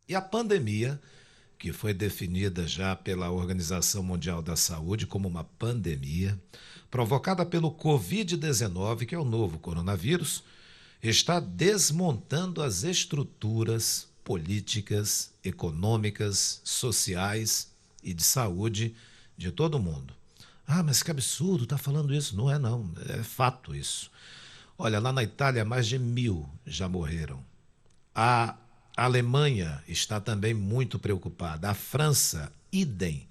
E a pandemia, que foi definida já pela Organização Mundial da Saúde como uma pandemia, provocada pelo Covid-19, que é o novo coronavírus, está desmontando as estruturas políticas, econômicas, sociais e de saúde de todo mundo. Ah, mas que absurdo, está falando isso. Não é não, é fato isso. Olha, lá na Itália, mais de 1.000 já morreram. A Alemanha está também muito preocupada. A França, idem.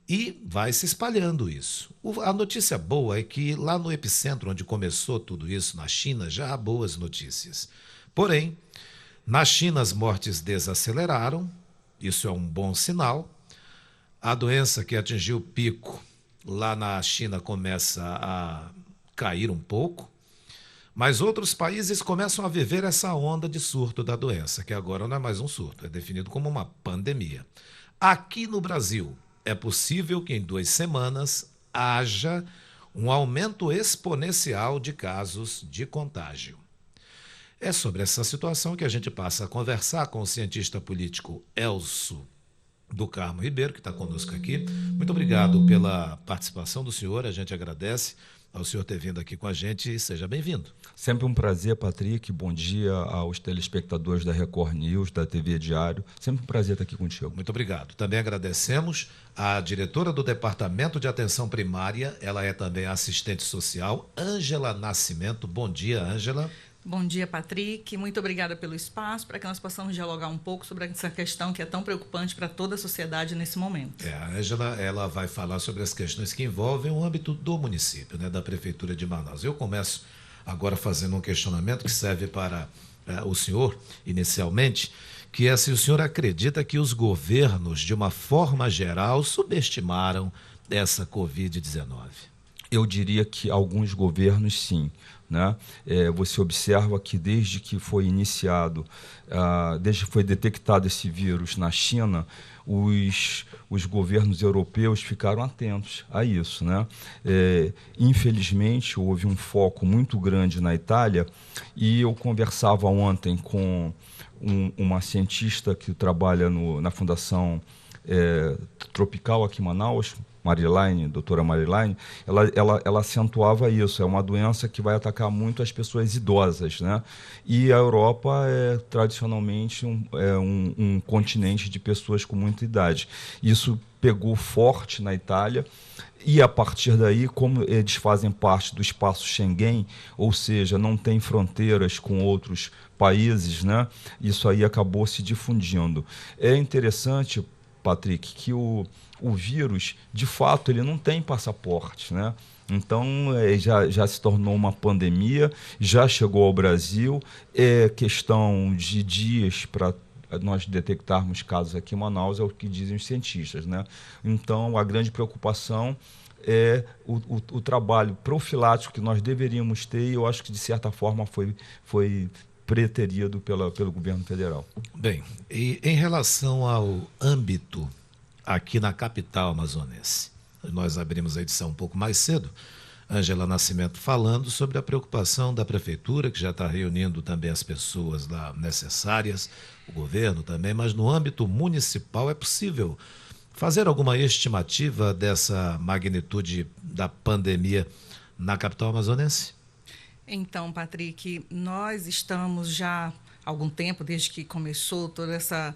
E vai se espalhando isso. A notícia boa é que lá no epicentro onde começou tudo isso, na China, já há boas notícias. Porém, na China as mortes desaceleraram, isso é um bom sinal. A doença que atingiu o pico lá na China começa a cair um pouco, mas outros países começam a viver essa onda de surto da doença, que agora não é mais um surto, é definido como uma pandemia. Aqui no Brasil, é possível que em 2 semanas haja um aumento exponencial de casos de contágio. É sobre essa situação que a gente passa a conversar com o cientista político Elcio do Carmo Ribeiro, que está conosco aqui. Muito obrigado pela participação do senhor, a gente agradece ao senhor ter vindo aqui com a gente e seja bem-vindo. Sempre um prazer, Patrick. Bom dia aos telespectadores da Record News, da TV Diário. Sempre um prazer estar aqui contigo. Muito obrigado. Também agradecemos a diretora do Departamento de Atenção Primária, ela é também assistente social, Ângela Nascimento. Bom dia, Ângela. Bom dia, Patrick. Muito obrigada pelo espaço para que nós possamos dialogar um pouco sobre essa questão que é tão preocupante para toda a sociedade nesse momento. A Ângela, ela vai falar sobre as questões que envolvem o âmbito do município, né, da Prefeitura de Manaus. Eu começo agora fazendo um questionamento que serve para o senhor, inicialmente, que é se o senhor acredita que os governos, de uma forma geral, subestimaram essa Covid-19. Eu diria que alguns governos, sim. Né? Você observa que desde que foi iniciado, desde que foi detectado esse vírus na China, os governos europeus ficaram atentos a isso. Né? Infelizmente, houve um foco muito grande na Itália e eu conversava ontem com uma cientista que trabalha na Fundação Tropical aqui em Manaus, doutora Marilaine, ela acentuava isso. É uma doença que vai atacar muito as pessoas idosas, né? E a Europa é tradicionalmente um continente de pessoas com muita idade. Isso pegou forte na Itália e, a partir daí, como eles fazem parte do espaço Schengen, ou seja, não tem fronteiras com outros países, né? Isso aí acabou se difundindo. É interessante, Patrick, que o vírus, de fato, ele não tem passaporte, né? Então, já se tornou uma pandemia, já chegou ao Brasil, é questão de dias para nós detectarmos casos aqui em Manaus, é o que dizem os cientistas, né? Então, a grande preocupação é o trabalho profilático que nós deveríamos ter, e eu acho que, de certa forma, foi preterido pelo governo federal. Bem, e em relação ao âmbito aqui na capital amazonense, nós abrimos a edição um pouco mais cedo, Ângela Nascimento falando sobre a preocupação da prefeitura, que já está reunindo também as pessoas lá necessárias, o governo também, mas no âmbito municipal é possível fazer alguma estimativa dessa magnitude da pandemia na capital amazonense? Então, Patrick, nós estamos já há algum tempo, desde que começou toda essa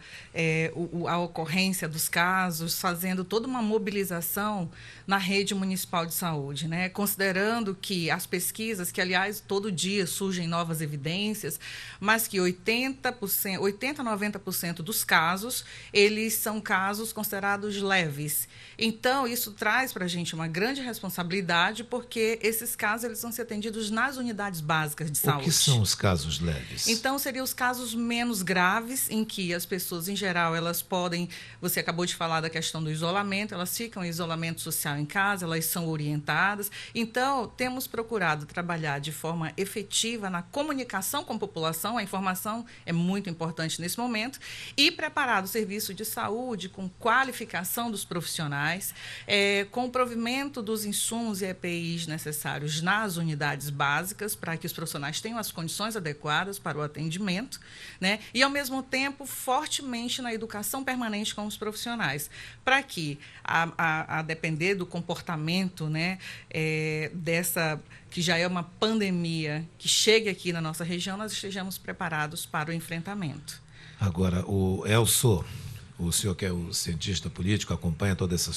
a ocorrência dos casos, fazendo toda uma mobilização na rede municipal de saúde, né? Considerando que as pesquisas, que aliás todo dia surgem novas evidências, mas que 80%, 80 a 90% dos casos, eles são casos considerados leves. Então, isso traz para a gente uma grande responsabilidade, porque esses casos eles vão ser atendidos nas unidades básicas de saúde. O que são os casos leves? Então, seriam os casos menos graves, em que as pessoas, em geral, elas podem... Você acabou de falar da questão do isolamento, elas ficam em isolamento social em casa, elas são orientadas. Então, temos procurado trabalhar de forma efetiva na comunicação com a população, a informação é muito importante nesse momento, e preparar o serviço de saúde com qualificação dos profissionais, com o provimento dos insumos e EPIs necessários nas unidades básicas, para que os profissionais tenham as condições adequadas para o atendimento, enfrentamento, né? E, ao mesmo tempo, fortemente na educação permanente com os profissionais, para que, a depender do comportamento, né, dessa, que já é uma pandemia que chegue aqui na nossa região, nós estejamos preparados para o enfrentamento. Agora, o Elso, o senhor que é o cientista político, acompanha toda essa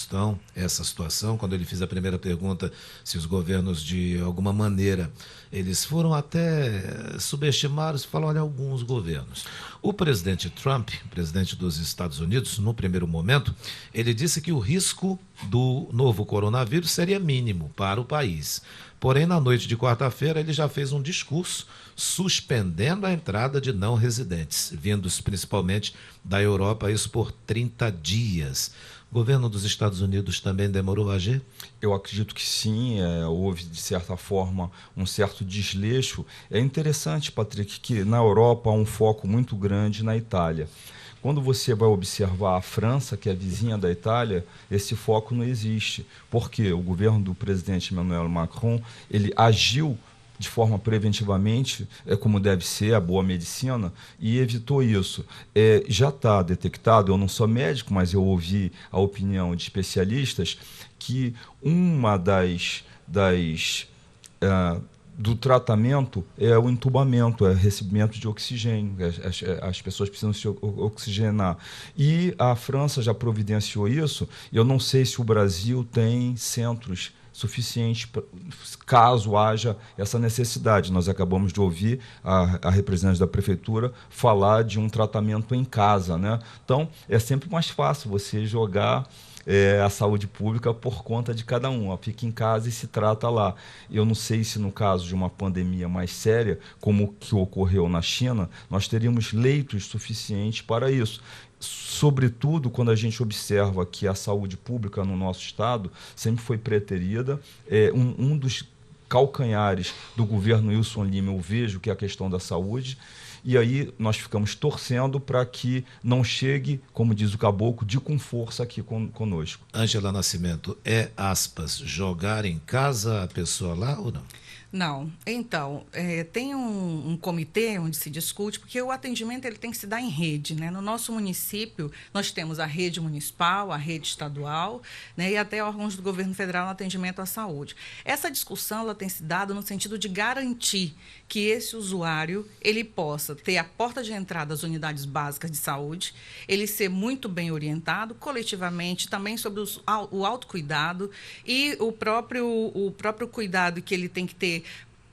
situação. Quando ele fez a primeira pergunta, se os governos, de alguma maneira, eles foram até subestimados, falou, olha, alguns governos. O presidente Trump, presidente dos Estados Unidos, no primeiro momento, ele disse que o risco do novo coronavírus seria mínimo para o país. Porém, na noite de quarta-feira, ele já fez um discurso suspendendo a entrada de não residentes, vindos principalmente da Europa, isso por 30 dias. O governo dos Estados Unidos também demorou a agir? Eu acredito que sim, houve, de certa forma, um certo desleixo. É interessante, Patrick, que na Europa há um foco muito grande na Itália. Quando você vai observar a França, que é a vizinha da Itália, esse foco não existe. Porque o governo do presidente Emmanuel Macron, ele agiu de forma preventivamente, como deve ser, a boa medicina, e evitou isso. Já está detectado, eu não sou médico, mas eu ouvi a opinião de especialistas, que uma do tratamento é o entubamento, é o recebimento de oxigênio. As pessoas precisam se oxigenar. E a França já providenciou isso. Eu não sei se o Brasil tem centros suficientes caso haja essa necessidade. Nós acabamos de ouvir a representante da prefeitura falar de um tratamento em casa, né? Então, é sempre mais fácil você jogar a saúde pública por conta de cada um. Fica em casa e se trata lá. Eu não sei se no caso de uma pandemia mais séria, como o que ocorreu na China, nós teríamos leitos suficientes para isso. Sobretudo quando a gente observa que a saúde pública no nosso estado sempre foi preterida. Um dos calcanhares do governo Wilson Lima, eu vejo que é a questão da saúde. E aí nós ficamos torcendo para que não chegue, como diz o caboclo, com força aqui conosco. Ângela Nascimento, aspas, jogar em casa a pessoa lá ou não? Não. Então, tem um comitê onde se discute, porque o atendimento ele tem que se dar em rede, né? No nosso município, nós temos a rede municipal, a rede estadual, né? E até órgãos do governo federal no atendimento à saúde. Essa discussão ela tem se dado no sentido de garantir que esse usuário ele possa ter a porta de entrada das unidades básicas de saúde, ele ser muito bem orientado coletivamente, também sobre o autocuidado e o próprio cuidado que ele tem que ter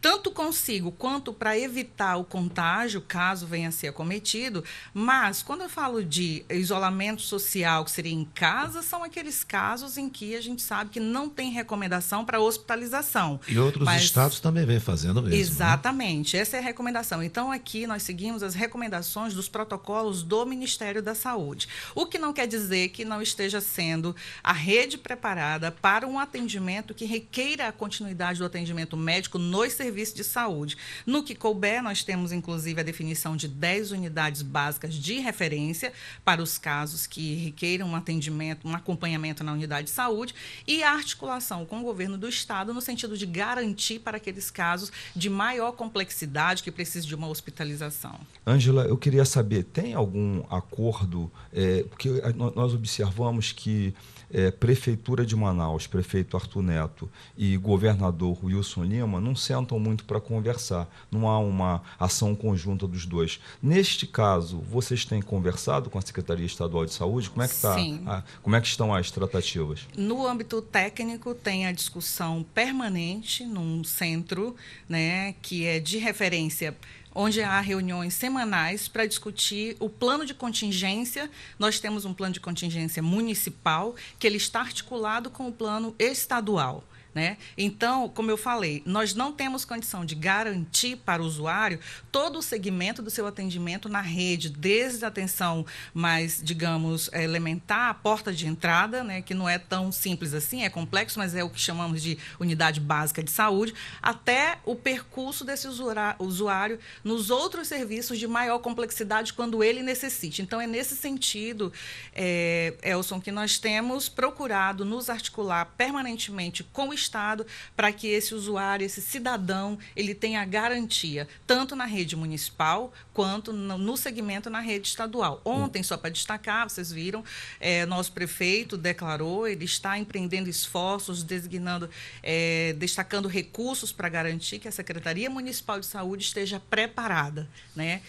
tanto consigo quanto para evitar o contágio, caso venha a ser acometido. Mas, quando eu falo de isolamento social, que seria em casa, são aqueles casos em que a gente sabe que não tem recomendação para hospitalização. E outros estados também vêm fazendo mesmo. Exatamente, né? Essa é a recomendação. Então, aqui nós seguimos as recomendações dos protocolos do Ministério da Saúde. O que não quer dizer que não esteja sendo a rede preparada para um atendimento que requeira a continuidade do atendimento médico nos serviços de saúde. No que couber, nós temos, inclusive, a definição de 10 unidades básicas de referência para os casos que requeiram um atendimento, um acompanhamento na unidade de saúde e a articulação com o governo do estado no sentido de garantir para aqueles casos de maior complexidade que precisem de uma hospitalização. Ângela, eu queria saber, tem algum acordo, porque nós observamos que Prefeitura de Manaus, prefeito Arthur Neto e governador Wilson Lima não sentam muito para conversar, não há uma ação conjunta dos dois. Neste caso, vocês têm conversado com a Secretaria Estadual de Saúde? Como é que como é que estão as tratativas? No âmbito técnico, tem a discussão permanente num centro, né, que é de referência, onde há reuniões semanais para discutir o plano de contingência. Nós temos um plano de contingência municipal que ele está articulado com o plano estadual, né? Então, como eu falei, nós não temos condição de garantir para o usuário todo o segmento do seu atendimento na rede, desde a atenção mais, digamos, elementar, a porta de entrada, né, que não é tão simples assim, é complexo, mas é o que chamamos de unidade básica de saúde, até o percurso desse usuário nos outros serviços de maior complexidade quando ele necessite. Então, é nesse sentido, Elson, que nós temos procurado nos articular permanentemente com o Estado para que esse usuário, esse cidadão, ele tenha garantia, tanto na rede municipal quanto no segmento na rede estadual. Ontem, só para destacar, vocês viram, nosso prefeito declarou, ele está empreendendo esforços, destacando recursos para garantir que a Secretaria Municipal de Saúde esteja preparada, né?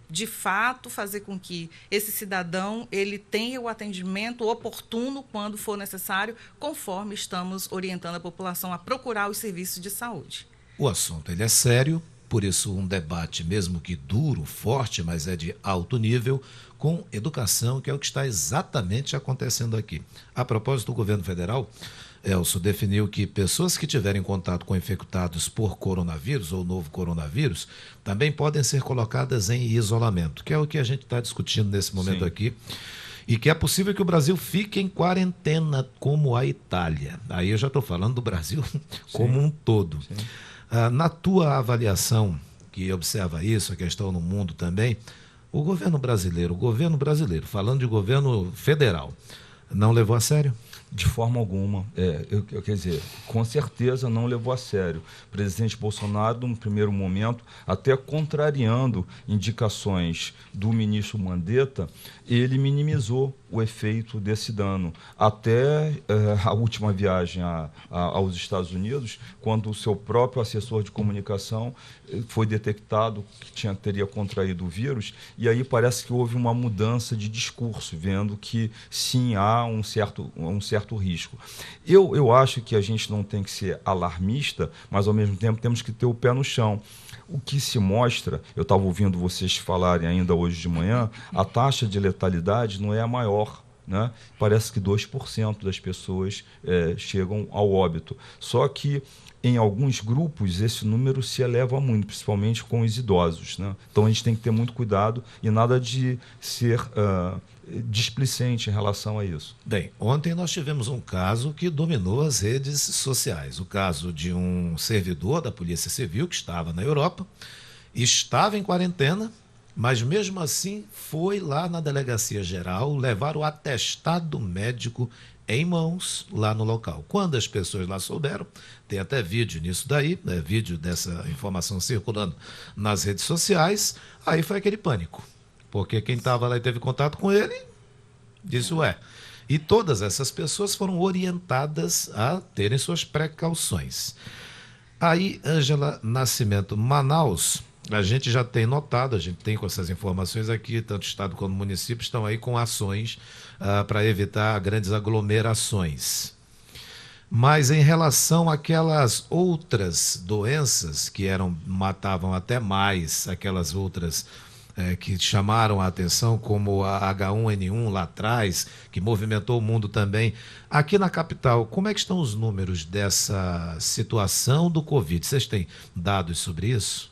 De fato, fazer com que esse cidadão ele tenha o atendimento oportuno quando for necessário, conforme estamos orientando a população a procurar os serviços de saúde. O assunto ele é sério, por isso um debate mesmo que duro, forte, mas é de alto nível, com educação, que é o que está exatamente acontecendo aqui. A propósito, o governo federal, Elcio, definiu que pessoas que tiverem contato com infectados por coronavírus ou novo coronavírus também podem ser colocadas em isolamento, que é o que a gente está discutindo nesse momento Sim. aqui, e que é possível que o Brasil fique em quarentena como a Itália. Aí eu já estou falando do Brasil como um todo. Na tua avaliação, que observa isso, a questão no mundo também, o governo brasileiro, falando de governo federal, não levou a sério? De forma alguma. Quer dizer, com certeza não levou a sério. O presidente Bolsonaro, no primeiro momento, até contrariando indicações do ministro Mandetta, ele minimizou o efeito desse dano. Até a última viagem aos Estados Unidos, quando o seu próprio assessor de comunicação foi detectado que teria contraído o vírus, e aí parece que houve uma mudança de discurso, vendo que sim, há um certo risco. Eu acho que a gente não tem que ser alarmista, mas ao mesmo tempo temos que ter o pé no chão. O que se mostra, eu estava ouvindo vocês falarem ainda hoje de manhã, a taxa de letalidade não é a maior, né? Parece que 2% das pessoas chegam ao óbito. Só que em alguns grupos esse número se eleva muito, principalmente com os idosos, né? Então a gente tem que ter muito cuidado e nada de ser displicente em relação a isso. Bem, ontem nós tivemos um caso que dominou as redes sociais. O caso de um servidor da Polícia Civil que estava na Europa, estava em quarentena, mas mesmo assim foi lá na Delegacia Geral levar o atestado médico em mãos lá no local. Quando as pessoas lá souberam, tem até vídeo nisso daí, vídeo dessa informação circulando nas redes sociais, aí foi aquele pânico. Porque quem estava lá e teve contato com ele, disse E todas essas pessoas foram orientadas a terem suas precauções. Aí, Ângela Nascimento, Manaus, a gente já tem notado, a gente tem com essas informações aqui, tanto Estado quanto município estão aí com ações para evitar grandes aglomerações. Mas em relação àquelas outras doenças que matavam até mais, aquelas outras que chamaram a atenção, como a H1N1 lá atrás, que movimentou o mundo também. Aqui na capital, como é que estão os números dessa situação do Covid? Vocês têm dados sobre isso?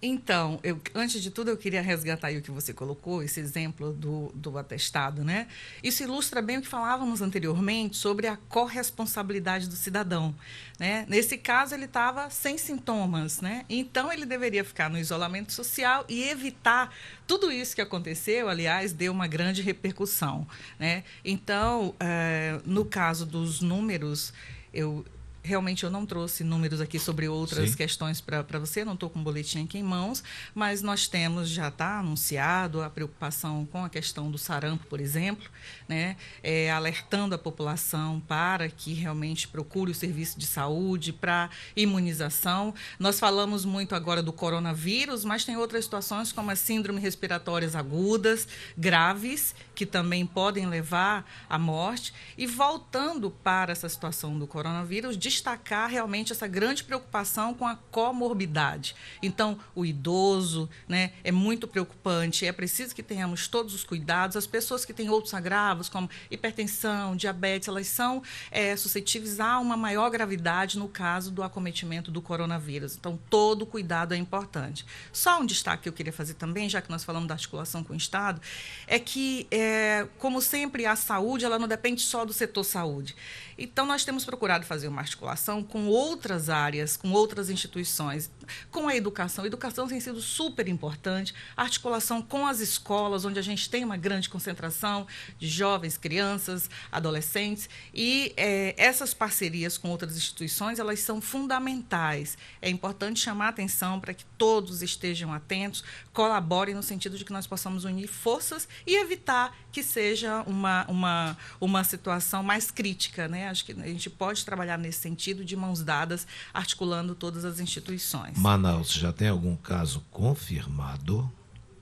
Então, antes de tudo, eu queria resgatar aí o que você colocou, esse exemplo do atestado, né? Isso ilustra bem o que falávamos anteriormente sobre a corresponsabilidade do cidadão, né? Nesse caso, ele estava sem sintomas, né? Então, ele deveria ficar no isolamento social e evitar tudo isso que aconteceu. Aliás, deu uma grande repercussão, né? Então, no caso dos números, realmente eu não trouxe números aqui sobre outras questões para você, não estou com o boletim aqui em mãos, mas nós temos, já está anunciado, a preocupação com a questão do sarampo, por exemplo, né? Alertando a população para que realmente procure o serviço de saúde para imunização. Nós falamos muito agora do coronavírus, mas tem outras situações como as síndromes respiratórias agudas, graves, que também podem levar à morte. E voltando para essa situação do coronavírus, destacar realmente essa grande preocupação com a comorbidade. Então, o idoso, né, é muito preocupante, é preciso que tenhamos todos os cuidados. As pessoas que têm outros agravos, como hipertensão, diabetes, elas são suscetíveis a uma maior gravidade no caso do acometimento do coronavírus. Então, todo cuidado é importante. Só um destaque que eu queria fazer também, já que nós falamos da articulação com o Estado, é que, como sempre, a saúde ela não depende só do setor saúde. Então, nós temos procurado fazer uma articulação articulação com outras áreas, com outras instituições, com a educação. A educação tem sido super importante, a articulação com as escolas, onde a gente tem uma grande concentração de jovens, crianças, adolescentes, e essas parcerias com outras instituições, elas são fundamentais. É importante chamar a atenção para que todos estejam atentos, colaborem no sentido de que nós possamos unir forças e evitar que seja uma situação mais crítica, né? Acho que a gente pode trabalhar nesse sentido, de mãos dadas, articulando todas as instituições. Manaus já tem algum caso confirmado?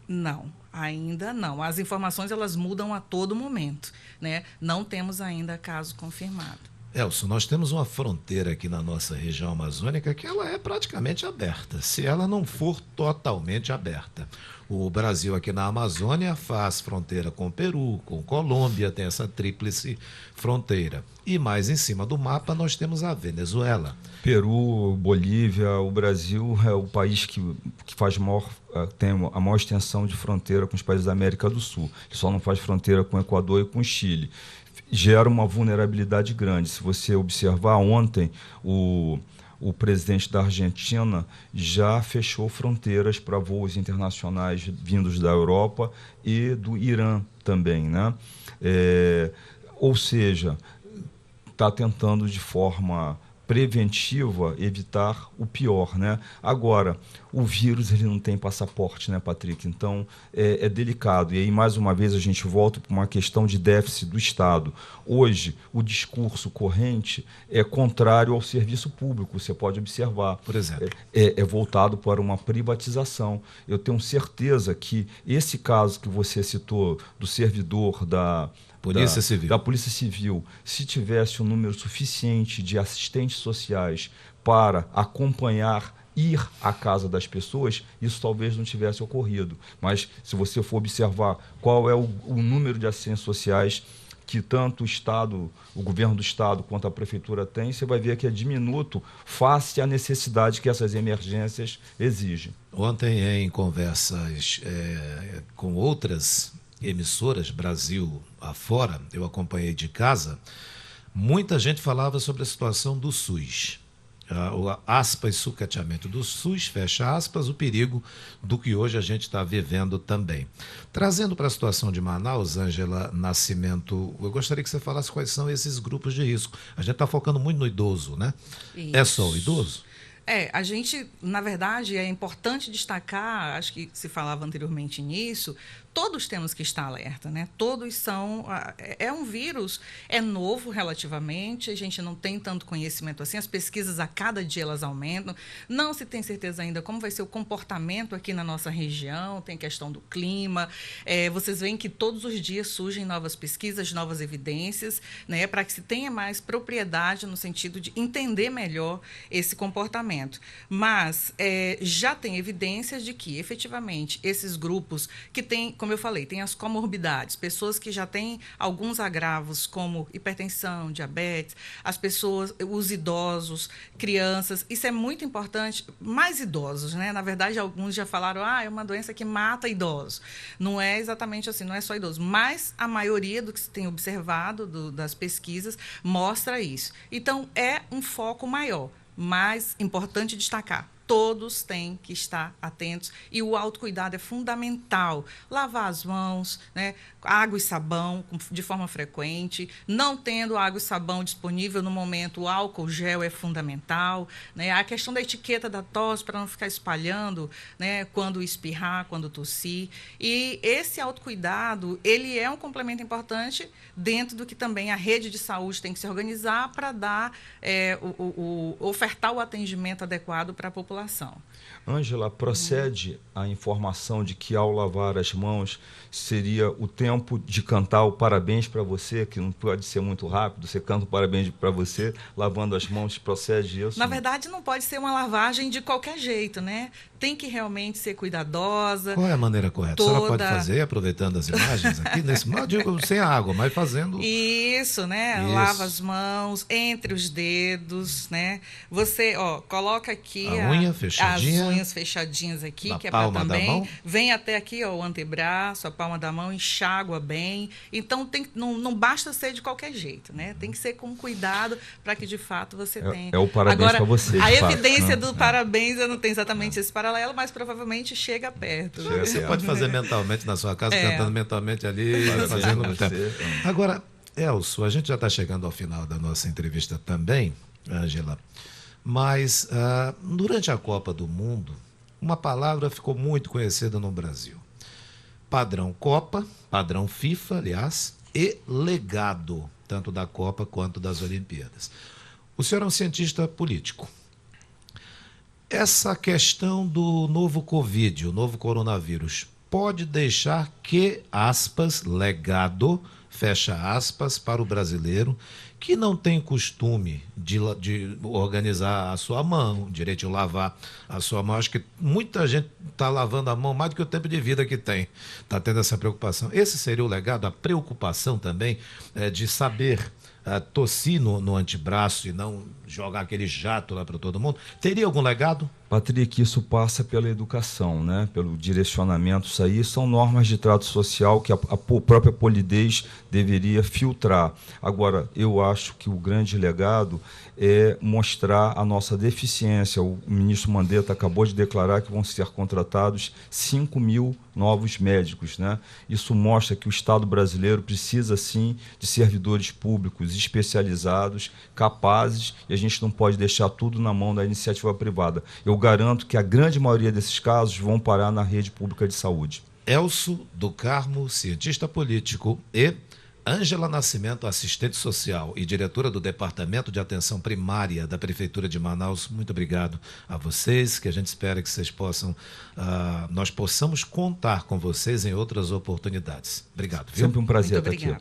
Não, ainda não. As informações, elas mudam a todo momento, né? Não temos ainda caso confirmado. Elson, nós temos uma fronteira aqui na nossa região amazônica que ela é praticamente aberta, se ela não for totalmente aberta. O Brasil aqui na Amazônia faz fronteira com o Peru, com Colômbia, tem essa tríplice fronteira. E mais em cima do mapa nós temos a Venezuela. Peru, Bolívia, o Brasil é o país que tem a maior extensão de fronteira com os países da América do Sul. Ele só não faz fronteira com o Equador e com o Chile. Gera uma vulnerabilidade grande. Se você observar, ontem o presidente da Argentina já fechou fronteiras para voos internacionais vindos da Europa e do Irã também, né? Ou seja, está tentando de forma preventiva evitar o pior, né? Agora, o vírus ele não tem passaporte, né, Patrick? Então é delicado. E aí, mais uma vez, a gente volta para uma questão de déficit do Estado. Hoje, o discurso corrente é contrário ao serviço público, você pode observar. Por exemplo? É voltado para uma privatização. Eu tenho certeza que esse caso que você citou do servidor da Polícia Civil, se tivesse um número suficiente de assistentes sociais para acompanhar, ir à casa das pessoas, isso talvez não tivesse ocorrido. Mas se você for observar qual é o número de assistentes sociais que tanto o Estado, o governo do Estado quanto a Prefeitura tem, você vai ver que é diminuto face à necessidade que essas emergências exigem. Ontem, em conversas com outras emissoras, Brasil afora, eu acompanhei de casa, muita gente falava sobre a situação do SUS. O aspas, sucateamento do SUS, fecha aspas, o perigo do que hoje a gente está vivendo também. Trazendo para a situação de Manaus, Ângela Nascimento, eu gostaria que você falasse quais são esses grupos de risco. A gente está focando muito no idoso, né? Isso. É só o idoso? A gente, na verdade, é importante destacar, acho que se falava anteriormente nisso, todos temos que estar alerta, né? Todos são... É um vírus, é novo relativamente, a gente não tem tanto conhecimento assim, as pesquisas a cada dia elas aumentam, não se tem certeza ainda como vai ser o comportamento aqui na nossa região, tem questão do clima, vocês veem que todos os dias surgem novas pesquisas, novas evidências, né? Para que se tenha mais propriedade no sentido de entender melhor esse comportamento. Mas já tem evidências de que, efetivamente, esses grupos que têm, como eu falei, tem as comorbidades, pessoas que já têm alguns agravos, como hipertensão, diabetes, as pessoas, os idosos, crianças, isso é muito importante, mais idosos, né? Na verdade, alguns já falaram, é uma doença que mata idosos. Não é exatamente assim, não é só idosos, mas a maioria do que se tem observado das pesquisas mostra isso. Então, é um foco maior, mas importante destacar. Todos têm que estar atentos e o autocuidado é fundamental. Lavar as mãos, né? Água e sabão de forma frequente. Não tendo água e sabão disponível no momento, o álcool gel é fundamental, né? A questão da etiqueta da tosse para não ficar espalhando, né? Quando espirrar, quando tossir. E esse autocuidado, ele é um complemento importante dentro do que também a rede de saúde tem que se organizar para dar, ofertar o atendimento adequado para a população. Ângela, procede a informação de que ao lavar as mãos seria o tempo de cantar o parabéns para você, que não pode ser muito rápido, você canta o parabéns para você, lavando as mãos, procede isso? Na verdade, não pode ser uma lavagem de qualquer jeito, né? Tem que realmente ser cuidadosa. Qual é a maneira correta? A senhora pode fazer, aproveitando as imagens aqui, não digo sem água, mas fazendo... Isso, né? Isso. Lava as mãos, entre os dedos, né? Você, coloca aqui... A unha unha fechadinha. As unhas fechadinhas aqui, na que é para palma da também. mão. Vem até aqui, ó, o antebraço, a palma da mão, enxágua bem. Então, não basta ser de qualquer jeito, né? Tem que ser com cuidado para que, de fato, você tenha. É o parabéns para você. A evidência do parabéns, eu não tenho exatamente esse paralelo, mas provavelmente chega perto. Você pode fazer mentalmente na sua casa, cantando mentalmente ali, fazendo. Agora, Elcio, a gente já está chegando ao final da nossa entrevista também, Ângela, mas durante a Copa do Mundo, uma palavra ficou muito conhecida no Brasil. Padrão Copa, padrão FIFA, aliás, e legado, tanto da Copa quanto das Olimpíadas. O senhor é um cientista político. Essa questão do novo Covid, o novo coronavírus, pode deixar que, aspas, legado, fecha aspas, para o brasileiro que não tem costume de organizar a sua mão, direito de lavar a sua mão. Acho que muita gente está lavando a mão mais do que o tempo de vida que tem. Está tendo essa preocupação. Esse seria o legado, a preocupação também de saber tossir no antebraço e não jogar aquele jato lá para todo mundo. Teria algum legado? Patrick, isso passa pela educação, né? Pelo direcionamento. Isso aí são normas de trato social que a própria polidez deveria filtrar. Agora, eu acho que o grande legado é mostrar a nossa deficiência. O ministro Mandetta acabou de declarar que vão ser contratados 5.000 novos médicos, né? Isso mostra que o Estado brasileiro precisa, sim, de servidores públicos especializados, capazes, e a gente não pode deixar tudo na mão da iniciativa privada. Eu garanto que a grande maioria desses casos vão parar na rede pública de saúde. Elcio do Carmo, cientista político, e Ângela Nascimento, assistente social e diretora do Departamento de Atenção Primária da Prefeitura de Manaus. Muito obrigado a vocês, que a gente espera que vocês nós possamos contar com vocês em outras oportunidades. Obrigado. Viu? Sempre um prazer estar aqui.